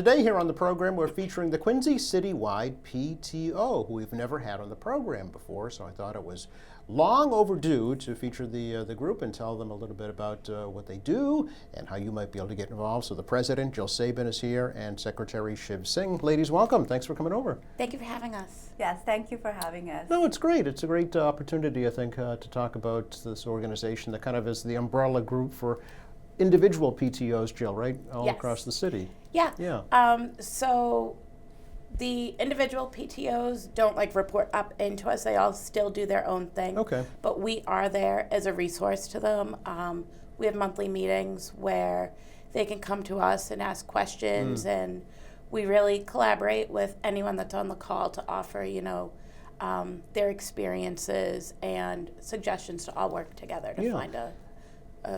today here on the program, we're featuring the Quincy Citywide PTO, who we've never had on the program before, so I thought it was long overdue to feature the group and tell them a little bit about what they do and how you might be able to get involved. So the president, Jill Sabin, is here, and Secretary Shiv Singh. Ladies, welcome. Thanks for coming over. Thank you for having us. Yes, thank you for having us. No, it's great. It's a great opportunity, I think, to talk about this organization that kind of is the umbrella group for individual PTOs, Jill, right? All Yes. across the city. Yeah. Yeah. So the individual PTOs don't report up into us. They all still do their own thing. Okay. But we are there as a resource to them. We have monthly meetings where they can come to us and ask questions, and we really collaborate with anyone that's on the call to offer, their experiences and suggestions to all work together to find a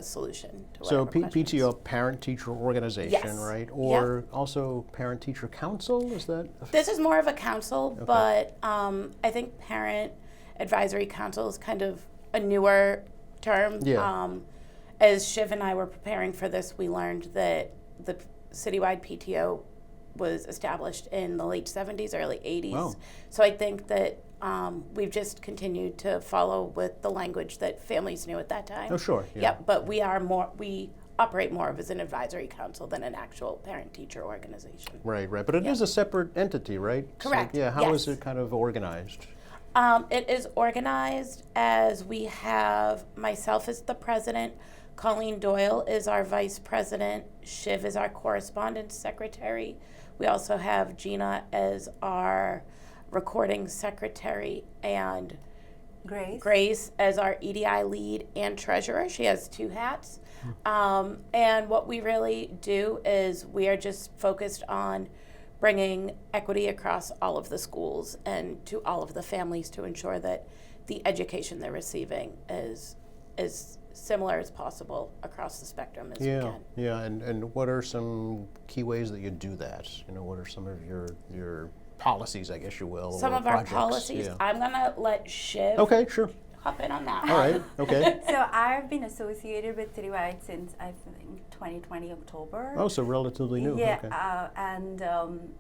solution to So whatever questions. PTO, Parent-Teacher Organization, Yes. right? Or also Parent-Teacher Council, is that? This is more of a council, but I think Parent Advisory Council is kind of a newer term. Yeah. As Shiv and I were preparing for this, we learned that the citywide PTO was established in the late 70s, early 80s. Wow. So I think that we've just continued to follow with the language that families knew at that time. Oh, sure. Yeah. Yep, but we operate more of as an advisory council than an actual parent-teacher organization. Right, right. But it is a separate entity, right? Correct, So, yeah, how is yes. it kind of organized? It is organized as we have myself as the president, Colleen Doyle is our vice president, Shiv is our correspondence secretary. We also have Gina as our recording secretary, and Grace as our EDI lead and treasurer. She has two hats. And what we really do is we are just focused on bringing equity across all of the schools and to all of the families to ensure that the education they're receiving is as similar as possible across the spectrum as we can. Yeah, and what are some key ways that you do that? What are some of your policies, I guess you will, Some or of our projects? policies, Yeah. I'm gonna let Shiv Okay, sure. hop in on that. All right, okay. So I've been associated with Citywide since I think 2020 October. Oh, so relatively new. Yeah, Okay. and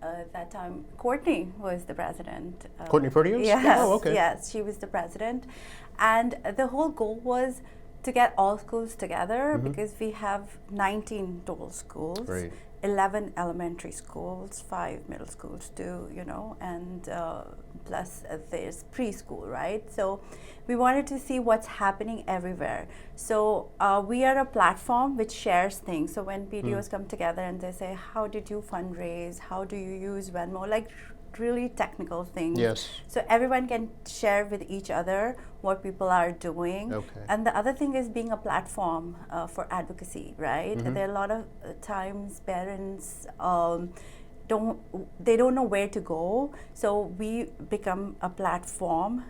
at that time Courtney was the president. Courtney Perdios? Yes, Oh, okay. yes, she was the president, and the whole goal was to get all schools together because we have 19 total schools. Great. 11 elementary schools, 5 middle schools too, and plus there's preschool, right? So we wanted to see what's happening everywhere. So we are a platform which shares things. So when PTOs come together and they say, how did you fundraise? How do you use Venmo? Really technical things. Yes. So everyone can share with each other what people are doing. Okay. And the other thing is being a platform for advocacy, right? There are a lot of times parents don't know where to go. So we become a platform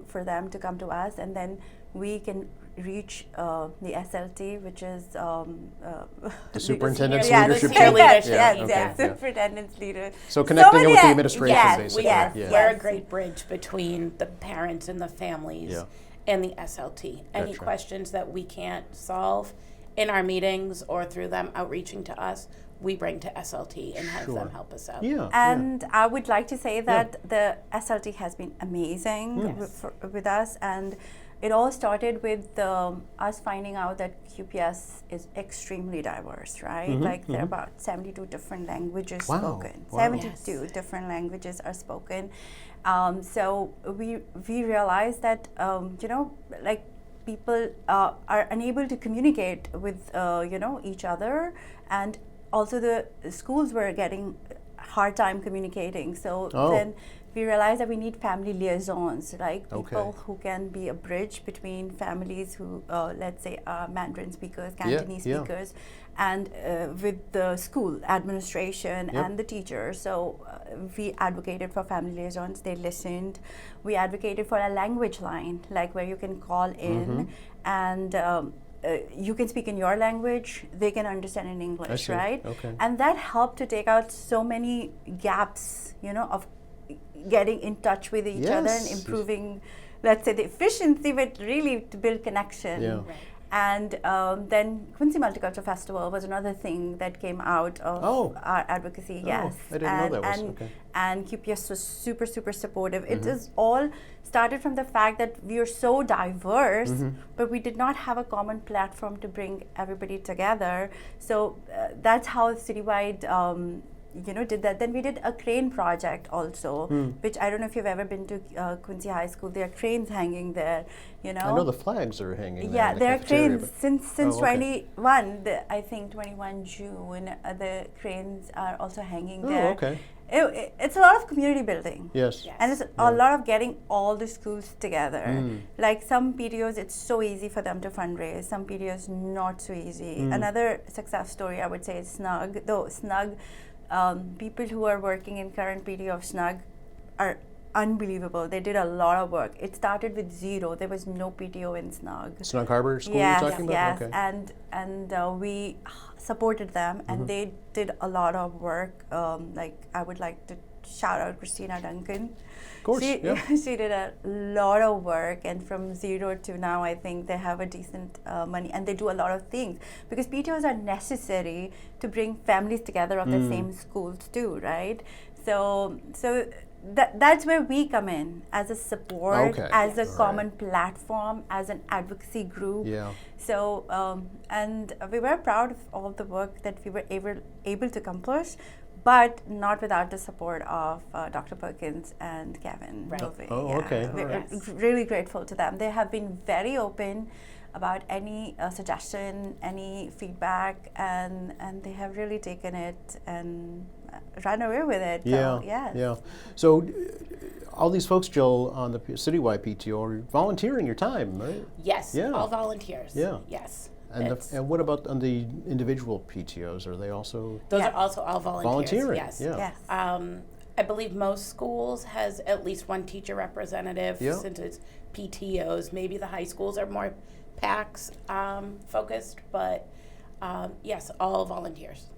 for them to come to us, and then we can reach the SLT, which is The superintendent's Yeah, leadership the senior team? leadership Yeah, team, okay, yes, yeah. superintendent's leader. So connecting it with the many- administration, yes, basically. yes, Yeah. We're a yes. great bridge between the parents and the families Yeah. and the SLT. Any Gotcha. questions that we can't solve in our meetings or through them outreaching to us, we bring to SLT and have Sure. them help us out. Yeah. And I would like to say that the SLT has been amazing Yes. with us, and it all started with us finding out that QPS is extremely diverse, right? There are about 72 different languages Wow. spoken. Wow. 72 different languages are spoken. So we realized that, people are unable to communicate with, each other, and also the schools were getting hard time communicating. So then we realized that we need family liaisons, people who can be a bridge between families who, let's say, are Mandarin speakers, Cantonese speakers, and with the school administration and the teachers. So we advocated for family liaisons. They listened. We advocated for a language line, where you can call in and you can speak in your language, they can understand in English, right? Okay. And that helped to take out so many gaps, of getting in touch with each other and Yes. improving, let's say, the efficiency, but really to build connection. Yeah. Right. And then Quincy Multicultural Festival was another thing that came out of our advocacy. Yes, I didn't know that was okay. And QPS was super, super supportive. It is all started from the fact that we are so diverse, but we did not have a common platform to bring everybody together. So that's how citywide. Did that. Then we did a crane project also, which I don't know if you've ever been to Quincy High School. There are cranes hanging there, I know the flags are hanging there. Yeah, in the there are cafeteria, cranes since okay. 21. I think 21 June. The cranes are also hanging there. Oh, okay. It's a lot of community building. Yes. And it's a lot of getting all the schools together. Like some PTOs, it's so easy for them to fundraise. Some PTOs, not so easy. Another success story, I would say, is Snug. Though Snug, people who are working in current PTO of Snug are unbelievable. They did a lot of work. It started with zero. There was no PTO in Snug. Snug Harbor School Yes, you're talking about? yes. Okay. And we supported them, and they did a lot of work. Like I would like to shout out Christina Duncan. Of course, yeah. She did a lot of work, and from zero to now, I think they have a decent money, and they do a lot of things because PTOs are necessary to bring families together of the same schools too, right? So that's where we come in as a support, as a common platform, as an advocacy group. Yeah. So and we were proud of all the work that we were able to accomplish, but not without the support of Dr. Perkins and Kevin. Right. Okay. We're really grateful to them. They have been very open about any suggestion, any feedback, and they have really taken it and run away with it. So, yes. Yeah. So all these folks, Jill, on the citywide PTO are volunteering your time, right? Yes, Yeah. all volunteers. Yeah. Yes. And what about on the individual PTOs? Are they also Those are also all volunteers. volunteering? Yes. Yeah. Yes. I believe most schools has at least one teacher representative Yeah. since it's PTOs. Maybe the high schools are more PACs focused, but yes, all volunteers.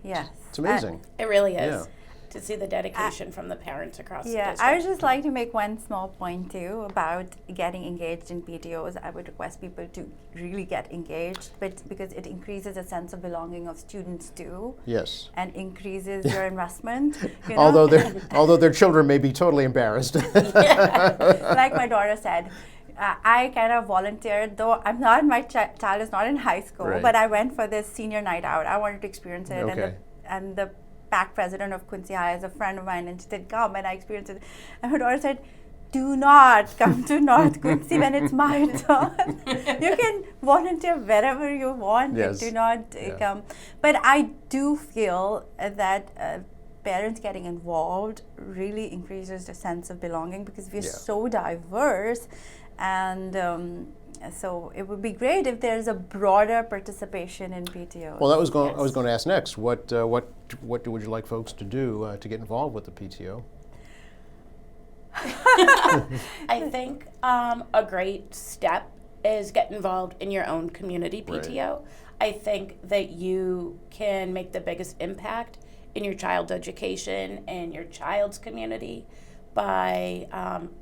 Yes. It's amazing. It really is. Yeah. To see the dedication from the parents across the Yeah, district. I would just like to make one small point too about getting engaged in PTOs. I would request people to really get engaged, but because it increases a sense of belonging of students too, Yes. and increases your investment. You know? Although their children may be totally embarrassed. Like my daughter said, I kind of volunteered, though I'm not. My child is not in high school, Right. but I went for this senior night out. I wanted to experience it, Okay. and the PAC president of Quincy High is a friend of mine, and she did come, and I experienced it. And my daughter said, "Do not come to North Quincy when it's my turn. You can volunteer wherever you want, Yes. but do not come." But I do feel that parents getting involved really increases the sense of belonging because we're so diverse, and so it would be great if there's a broader participation in PTO. Well, I was going to ask next. What would you like folks to do to get involved with the PTO? I think a great step is get involved in your own community PTO. I think that you can make the biggest impact in your child's education and your child's community by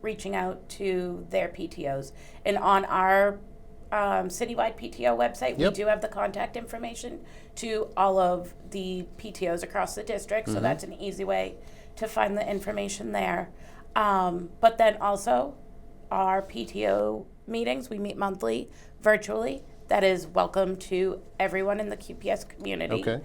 reaching out to their PTOs. And on our citywide PTO website, we do have the contact information to all of the PTOs across the district, so that's an easy way to find the information there. But then also, our PTO meetings, we meet monthly virtually. That is welcome to everyone in the QPS community. Okay.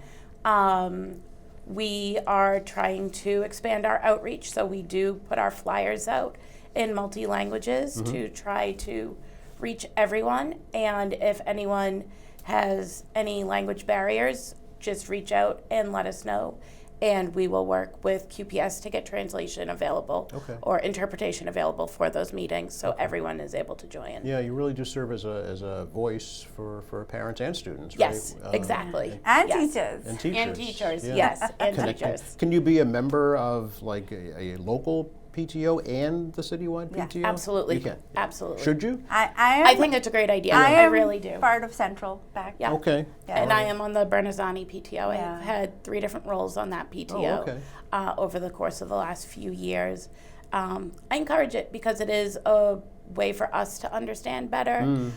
We are trying to expand our outreach, so we do put our flyers out in multi-languages to try to reach everyone. And if anyone has any language barriers, just reach out and let us know. And we will work with QPS to get translation available or interpretation available for those meetings so everyone is able to join. Yeah, you really do serve as a voice for parents and students, Yes, right? exactly. And Yes. teachers. And teachers. And teachers, Yeah. yes, and teachers. Can you be a member of like a local PTO and the citywide PTO? Absolutely. You can. Absolutely. Should you? I think it's a great idea. I I am really do. part of Central PAC. Yeah. Okay. Yeah. And I am on the Bernazani PTO. Yeah. I've had 3 different roles on that PTO okay. Over the course of the last few years. I encourage it because it is a way for us to understand better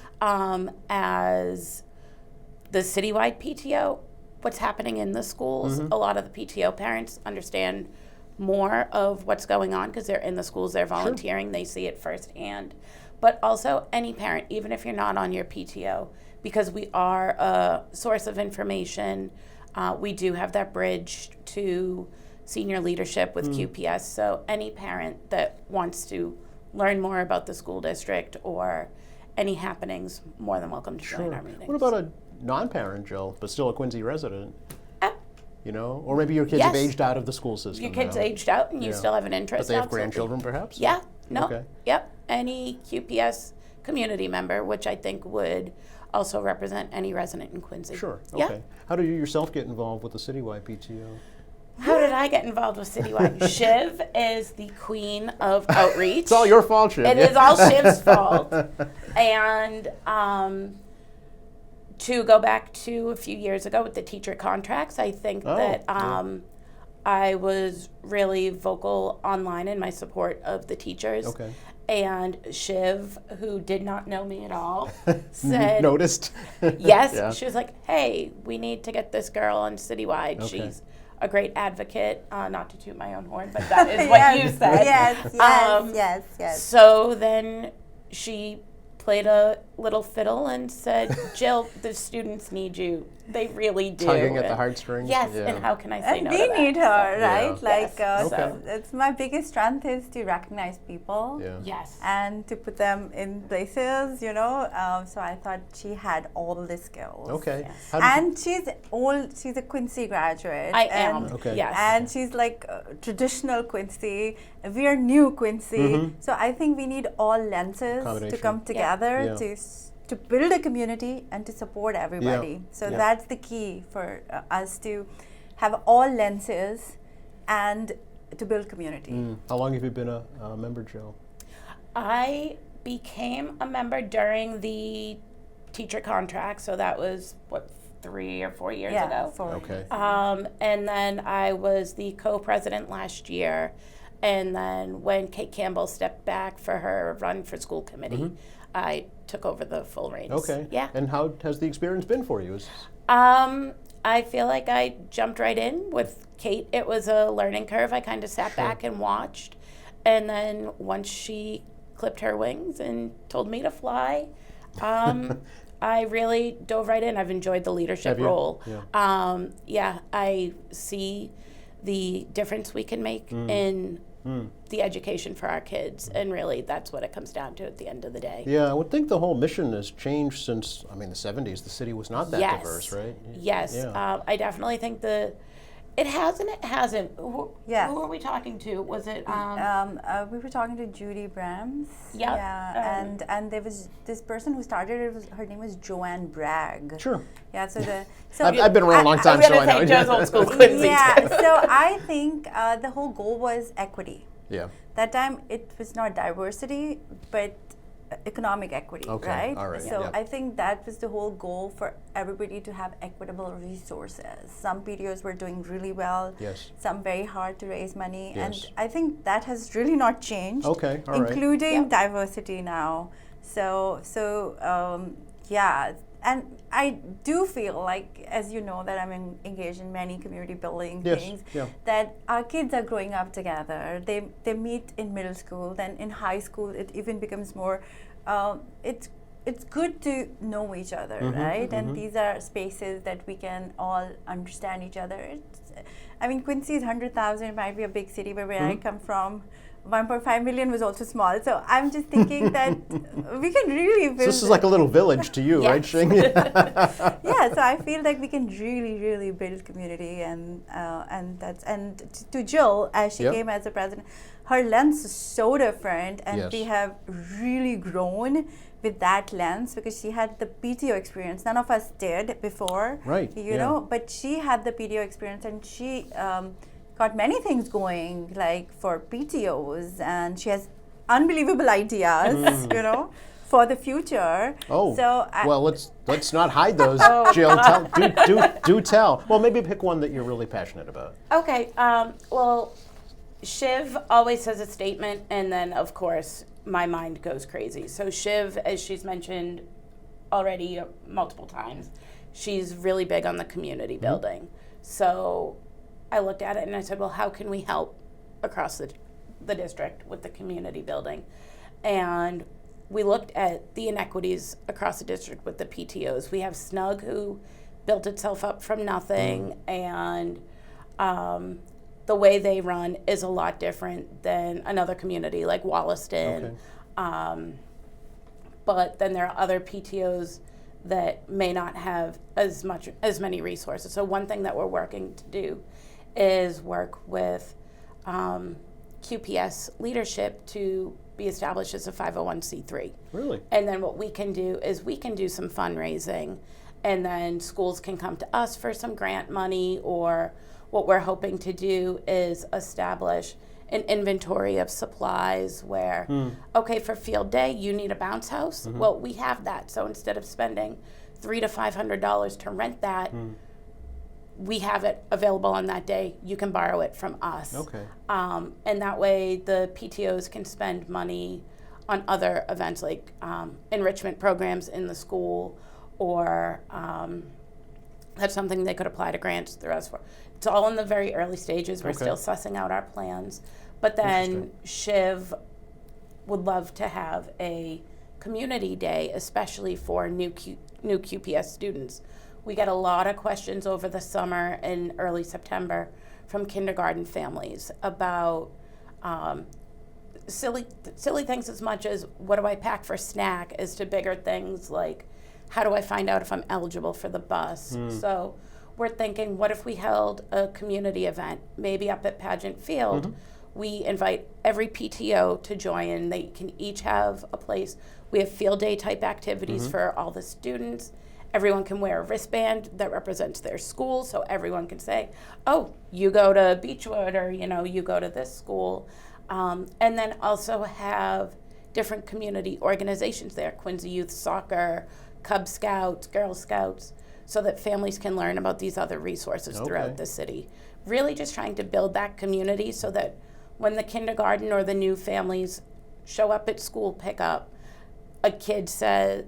as the citywide PTO, what's happening in the schools. A lot of the PTO parents understand more of what's going on because they're in the schools, they're volunteering, they see it firsthand. But also any parent, even if you're not on your PTO, because we are a source of information, we do have that bridge to senior leadership with QPS. So any parent that wants to learn more about the school district or any happenings, more than welcome to join our meetings. What about a non-parent, Jill, but still a Quincy resident? You know, or maybe your kids Yes. have aged out of the school system. Your kid's now. aged out and you Yeah. still have an But interest. they have absolutely. grandchildren, perhaps? Yeah, no, Okay. yep. Any QPS community member, which I think would also represent any resident in Quincy. Sure. Yeah. Okay. How did you yourself get involved with the citywide PTO? How did I get involved with Citywide? Shiv is the queen of outreach. It's all your fault, Shiv. It is all Shiv's fault. And to go back to a few years ago with the teacher contracts, I think that I was really vocal online in my support of the teachers. Okay. And Shiv, who did not know me at all, said, Noticed? yes. Yeah. She was like, hey, we need to get this girl on Citywide. Okay. She's a great advocate. Not to toot my own horn, but that is what you said. Yes. So then she played a little fiddle and said, Jill, the students need you. They really do. Tugging at the heartstrings? Yes, Yeah. and how can I say And no we to that? need her, So- right? Yeah. Like, Yes. Okay. it's my biggest strength is to recognize people. Yeah. Yes. And to put them in places, you know. So I thought she had all the skills. Okay. Yes. How did you- And she's a Quincy graduate. I am. and- Okay. Yes. And she's like traditional Quincy. We are new Quincy. So I think we need all lenses to Combination. come together Yeah. to build a community and to support everybody. So Yeah. that's the key for us to have all lenses and to build community. How long have you been a member, Jill? I became a member during the teacher contract, so that was, 3 or 4 years ago. Okay. And then I was the co-president last year. And then when Kate Campbell stepped back for her run for school committee, I took over the full reins. Okay. Yeah. And how has the experience been for you? I feel like I jumped right in with Kate. It was a learning curve. I kind of sat back and watched. And then once she clipped her wings and told me to fly, I really dove right in. I've enjoyed the leadership Have you? role. Yeah. I see the difference we can make in the education for our kids. And really, that's what it comes down to at the end of the day. Yeah, I would think the whole mission has changed since, the 70s. The city was not that Yes. diverse, right? Yes, Yeah. I definitely think it has and it hasn't. Who are we talking to? Was it? We were talking to Judy Brahms. Yep. Yeah, and there was this person who started it. Her name was Joanne Bragg. Sure. Yeah. So I've been around a long time, I'm so I gonna know. say Joe's old school Quincy. yeah. too. So I think the whole goal was equity. Yeah. That time it was not diversity, but economic equity, Okay, right? all right, So yeah. I think that was the whole goal for everybody to have equitable resources. Some PTOs were doing really well. Yes. Some very hard to raise money, Yes. and I think that has really not changed. Okay, all right. Including Yep. diversity now. So yeah. And I do feel like, as you know, that I'm engaged in many community building Yes, things, yeah. that our kids are growing up together. They meet in middle school, then in high school it even becomes more, it's good to know each other, right? And these are spaces that we can all understand each other. Quincy is 100,000, it might be a big city, but where I come from, 1.5 million was also small. So I'm just thinking that we can really build. So this is like a little village to you, right, Yes. Shing? Yeah, so I feel like we can really build community, and to Jill, as she Yep. came as a president, her lens is so different, and Yes. we have really grown with that lens because she had the PTO experience. None of us did before, Right, You yeah. know, but she had the PTO experience, and she got many things going, like for PTOs, and she has unbelievable ideas, you know, for the future. Oh, so well, let's not hide those, Jill. Do tell. Well, maybe pick one that you're really passionate about. Okay. Well, Shiv always says a statement, and then of course my mind goes crazy. So Shiv, as she's mentioned already multiple times, she's really big on the community building. So I looked at it and I said, well, how can we help across the district with the community building? And we looked at the inequities across the district with the PTOs. We have Snug, who built itself up from nothing, and the way they run is a lot different than another community like Wollaston. Okay. But then there are other PTOs that may not have as many resources. So one thing that we're working to do is work with QPS leadership to be established as a 501c3. Really? And then what we can do is we can do some fundraising, and then schools can come to us for some grant money, or what we're hoping to do is establish an inventory of supplies where, okay, for field day, you need a bounce house. Well, we have that. So instead of spending $300 to $500 to rent that, we have it available on that day. You can borrow it from us. Okay. And that way the PTOs can spend money on other events like enrichment programs in the school, or that's something they could apply to grants through us for. It's all in the very early stages. We're still sussing out our plans. But then Shiv would love to have a community day, especially for new QPS students. We get a lot of questions over the summer and early September from kindergarten families about silly things, as much as what do I pack for snack, as to bigger things like how do I find out if I'm eligible for the bus. So we're thinking, what if we held a community event, maybe up at Pageant Field? We invite every PTO to join. They can each have a place. We have field day type activities for all the students. Everyone can wear a wristband that represents their school, so everyone can say, oh, you go to Beechwood, or you go to this school. And then also have different community organizations there, Quincy Youth Soccer, Cub Scouts, Girl Scouts, so that families can learn about these other resources throughout the city. Really just trying to build that community so that when the kindergarten or the new families show up at school pickup, a kid says,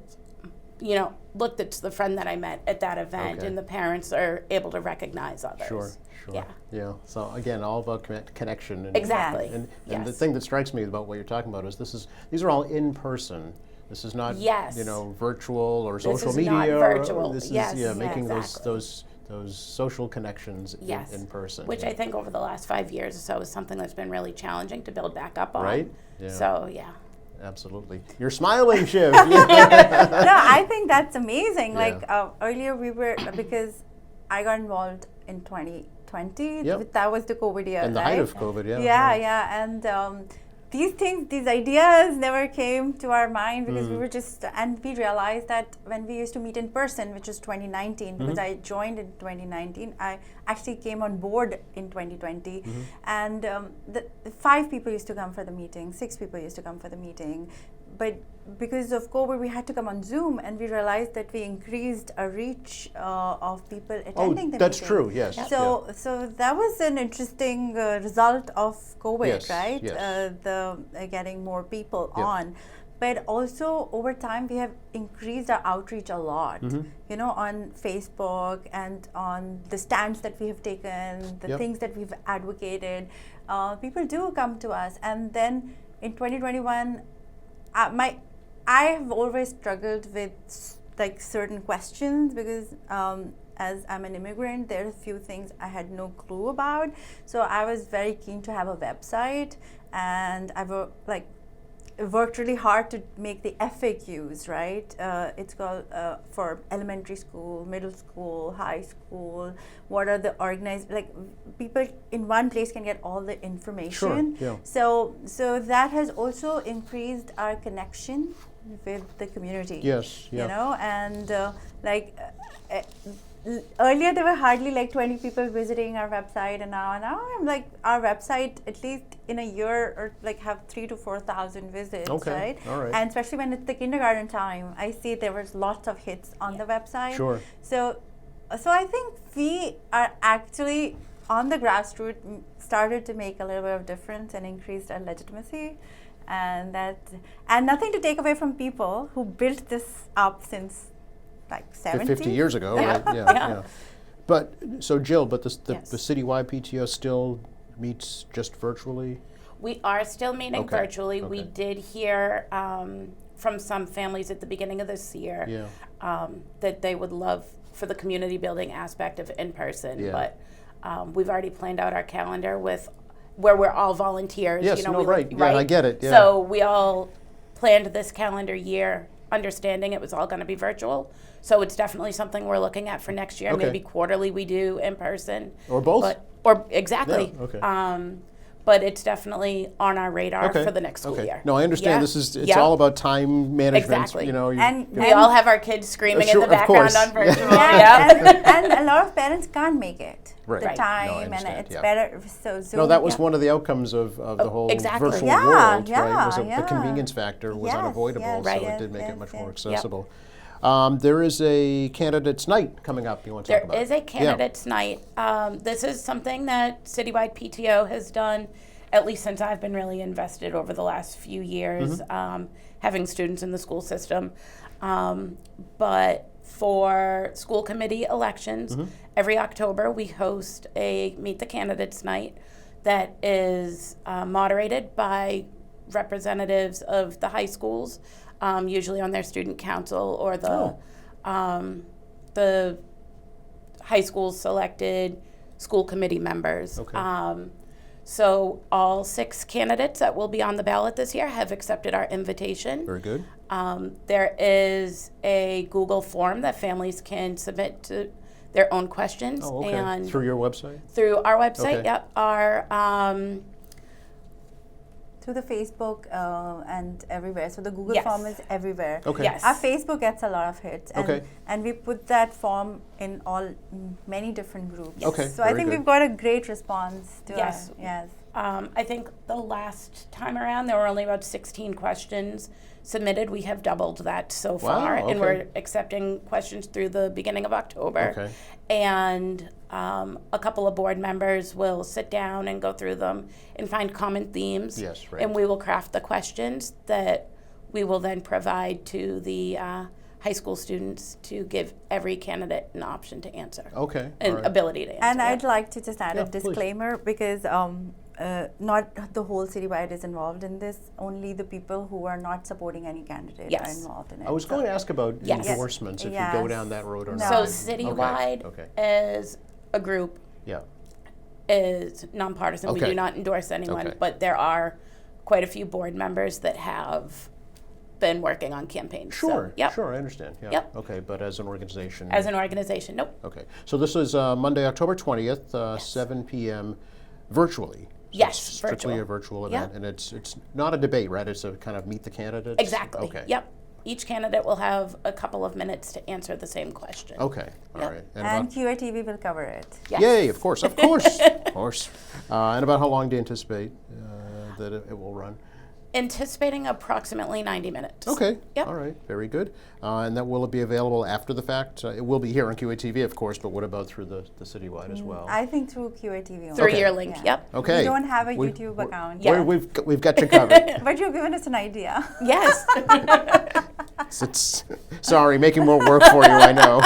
look, that's the friend that I met at that event, and the parents are able to recognize others. Sure. Yeah. So again, all about connection. And, Exactly. And the thing that strikes me about what you're talking about is these are all in person. This is not virtual or social is media. Not virtual. This is making those social connections in person. Which I think over the last 5 years or so is something that's been really challenging to build back up on. Right. Yeah. So Absolutely. You're smiling, Shiv. No, I think that's amazing. Like earlier because I got involved in 2020. That was the COVID year, and the height of COVID, And these ideas never came to our mind because we were and we realized that when we used to meet in person, which was 2019, because I joined in 2019, I actually came on board in 2020, and the 5 people used to come for the meeting, 6 people used to come for the meeting, but because of COVID, we had to come on Zoom, and we realized that we increased our reach of people attending the meeting. That's true, yes. So that was an interesting result of COVID, right? Yes. Getting more people on. But also over time, we have increased our outreach a lot, on Facebook and on the stands that we have taken, the things that we've advocated. People do come to us. And then in 2021, I have always struggled with certain questions because as I'm an immigrant, there are a few things I had no clue about. So I was very keen to have a website, and I've worked really hard to make the FAQs, right? It's called for elementary school, middle school, high school. What are the organized, people in one place can get all the information. Sure, So that has also increased our connection with the community. Yes, and earlier there were hardly 20 people visiting our website, and now I'm our website at least in a year or have 3,000 to 4,000 visits, right? All right. And especially when it's the kindergarten time, I see there was lots of hits on the website. Sure. So I think we are actually on the grassroots started to make a little bit of difference and increased our legitimacy. and nothing to take away from people who built this up since like 70. 50 years ago, Yeah. right? Yeah, Yeah. yeah. But so Jill, but the Yes. citywide PTO still meets just virtually. We are still meeting Okay, virtually. We okay. did hear from some families at the beginning of this year Yeah. that they would love for the community building aspect of in person. Yeah. But we've already planned out our calendar with where we're all volunteers. Yes, you know, no, we right. live- Yeah, I get it, yeah. So we all planned this calendar year, understanding it was all going to be virtual. So it's definitely something we're looking at for next year. Okay. Maybe quarterly we do in person. Or both? Or exactly. Yeah, okay. But it's definitely on our radar for the next school okay. year. No, I understand. Yeah. This is it's Yeah. all about time management. Exactly. You know, And We all have our kids screaming Sure, in the of background course. on virtual. Yeah, Yeah. and a lot of parents can't make it. Right. The Right. No, I time, and understand, it's yeah. better. So Zoom. no, that was Yeah. one of the outcomes of the whole exactly. virtual Yeah, world, yeah, right? Was the yeah. convenience factor was Yes, unavoidable, yes, so Right. it did make yes, it much yes, more yes. accessible. There is a candidates' night coming up. You want to talk There about? is a candidates night. This is something that Citywide PTO has done, at least since I've been really invested over the last few years, having students in the school system. But for school committee elections, every October we host a Meet the Candidates night that is moderated by representatives of the high schools, usually on their student council or the high school selected school committee members. Okay. So all 6 candidates that will be on the ballot this year have accepted our invitation. Very good. There is a Google form that families can submit to their own questions. Oh, okay. And Through your website? through our website, Okay. yep, our through the Facebook and everywhere. So the Google Yes. form is everywhere. Okay. Yes. Our Facebook gets a lot of hits, and, Okay. and we put that form in many different groups. Yes. Okay, So I very think good. we've got a great response to Yes. our, yes. I think the last time around there were only about 16 questions submitted. We have doubled that so far, Wow, and okay. we're accepting questions through the beginning of October. Okay. And a couple of board members will sit down and go through them and find common themes. Yes, right. And we will craft the questions that we will then provide to the high school students to give every candidate an option to answer. Okay. An all right. ability to answer. And yeah. I'd like to just add Yeah, a please. disclaimer because not the whole citywide is involved in this. Only the people who are not supporting any candidate are Yes. involved in it. I was going to ask about Yes. endorsements, if you go Yes. down that road or No. not. So citywide Okay. as a group Yeah. is nonpartisan. We Okay. do not endorse anyone, Okay. but there are quite a few board members that have been working on campaigns. Sure. So, yep. Sure, I understand. Yeah. Yep. Okay, but as an organization. As an organization, nope. Okay. So this is Monday, October 20th, 7 p.m. virtually. So Yes, it's strictly virtual. a virtual Yeah. event, and it's not a debate, right? It's a kind of meet the candidates. Exactly. Okay. Yep. Each candidate will have a couple of minutes to answer the same question. Okay. All Yep. right. And about- QATV will cover it. Yes. Yay! Of course. Of course. Of course. And about how long do you anticipate that it will run? Anticipating approximately 90 minutes. Okay. Yep. All right. Very good. And that will it be available after the fact? It will be here on QATV, of course, but what about through the citywide as well? I think through QATV only. Through Okay. your link, Yeah. yep. Okay. We don't have a We- YouTube we're- account. Yeah. We've got you covered. But you've given us an idea. Yes. It's sorry, making more work for you. I know.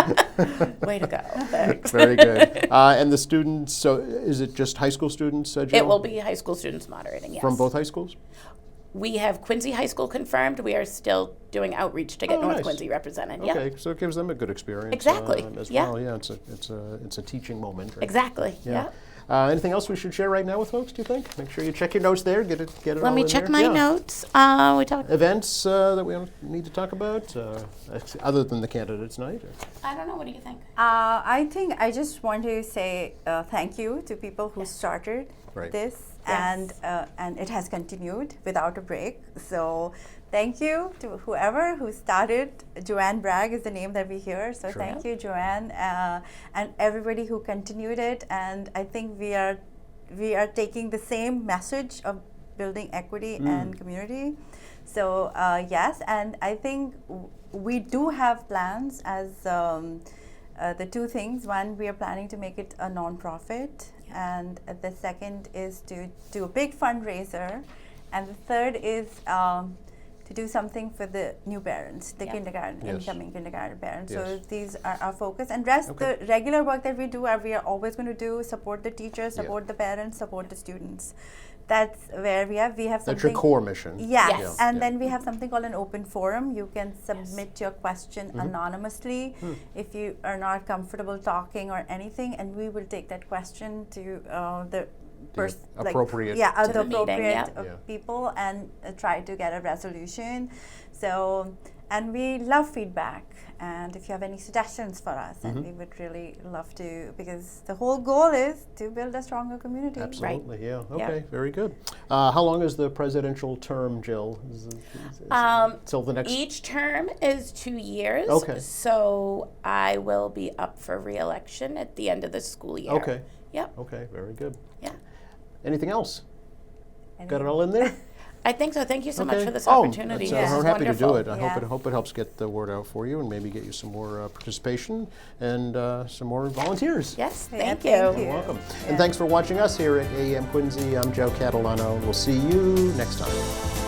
Way to go. Thanks. Very good. And the students. So, is it just high school students? Jill? It will be high school students moderating, yes. from both high schools. We have Quincy High School confirmed. We are still doing outreach to get Oh, North nice. Quincy represented. Yep. Okay, so it gives them a good experience. Exactly. As Yeah. well. Yeah, it's a teaching moment. Right? Exactly. Yeah. Yep. Anything else we should share right now with folks? Do you think? Make sure you check your notes there. Get it. Let all me in check there. my Yeah. notes. We talked. Events that we need to talk about, other than the candidates' night. Or? I don't know. What do you think? I think I just want to say thank you to people who started Right. this, Yes. and it has continued without a break. So thank you to whoever who started. Joanne Bragg is the name that we hear. So Sure. thank you, Joanne, and everybody who continued it. And I think we are taking the same message of building equity and community. So yes, and I think we do have plans as the two things. One, we are planning to make it a nonprofit, and the second is to do a big fundraiser And the third is to do something for the new parents, the kindergarten, Yes. incoming kindergarten parents. Yes. So these are our focus. And rest, Okay. the regular work that we do, we are always going to do, support the teachers, support the parents, support the students. That's where we have That's something. your core mission. Yes, Yes. and Yeah. then we have something called an open forum. You can submit your question anonymously if you are not comfortable talking or anything, and we will take that question to the person, appropriate- To the the meeting, appropriate yeah. people, and try to get a resolution. So, and we love feedback. And if you have any suggestions for us, and we would really love to, because the whole goal is to build a stronger community. Absolutely, yeah. Yeah. Okay, very good. How long is the presidential term, Jill? Till the next. Each term is 2 years. Okay. So I will be up for re-election at the end of the school year. Okay. Yep. Okay, very good. Yeah. Anything else? And Got it all in there? I think so. Thank you so much Okay. for this Oh, opportunity. that's, This I'm is happy to do wonderful. it. I hope it helps get the word out for you and maybe get you some more participation and some more volunteers. Yes, Yeah, thank thank you. you. Welcome. Yeah. And thanks for watching us here at AEM Quincy. I'm Joe Catalano. We'll see you next time.